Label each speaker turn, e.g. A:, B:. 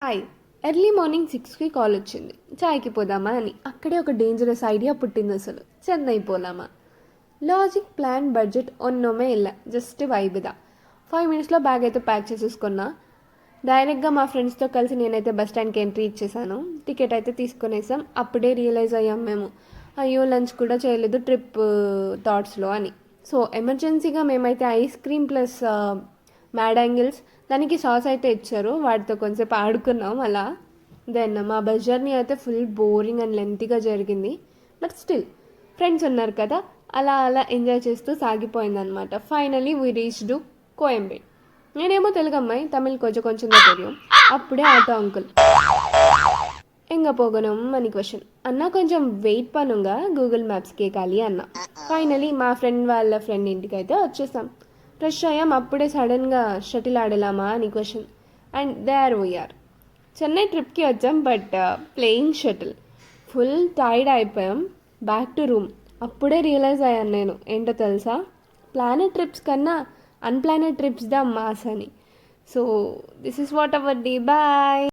A: Hi. Early morning 6కి call వచ్చింది, చాయ్కి పోదామా అని. అక్కడే ఒక డేంజరస్ ఐడియా పుట్టింది. అసలు చెన్నై పోలామా. లాజిక్ ప్లాన్ బడ్జెట్ ఒన్నోమే ఇలా జస్ట్ వైబిదా. 5 మినిట్స్లో బ్యాగ్ అయితే ప్యాక్ చేసేసుకున్నా. డైరెక్ట్గా మా ఫ్రెండ్స్తో కలిసి నేనైతే బస్ స్టాండ్కి ఎంట్రీ ఇచ్చేసాను. టికెట్ అయితే తీసుకునేసాం. అప్పుడే రియలైజ్ అయ్యాం మేము, అయ్యో లంచ్ కూడా చేయలేదు ట్రిప్ థాట్స్లో అని. సో ఎమర్జెన్సీగా మేమైతే ice cream plus mad angles, దానికి సాస్ అయితే ఇచ్చారు, వాటితో కొంచెంసేపు ఆడుకున్నాం అలా. దెన్ మా బస్ జర్నీ అయితే ఫుల్ బోరింగ్ అండ్ లెంతీగా జరిగింది. బట్ స్టిల్ ఫ్రెండ్స్ ఉన్నారు కదా, అలా అలా ఎంజాయ్ చేస్తూ సాగిపోయిందనమాట. Finally we reached Koyambedu. నేనేమో తెలుగు అమ్మాయి, తమిళ్ కొంచెం తెలియం. అప్పుడే ఆటో అంకుల్ ఎంగ పోగనం అని క్వశ్చన్. అన్న కొంచెం వెయిట్ పనుగా గూగుల్ మ్యాప్స్ కేకాలి అన్న. ఫైనలీ మా ఫ్రెండ్ వాళ్ళ ఫ్రెండ్ ఇంటికి అయితే వచ్చేసాం. ఫ్రెష్ అయ్యాం. అప్పుడే సడన్గా షటిల్ ఆడలామా అని question. And there we are. Chennai ట్రిప్కి వచ్చాం, but playing shuttle. Full tired అయిపోయాం. Back to room. అప్పుడే రియలైజ్ అయ్యాను నేను, ఏంటో తెలుసా, ప్లానెడ్ ట్రిప్స్ కన్నా అన్ప్లానెడ్ ట్రిప్స్ ద మాస్ అని. So this is what our day. Bye.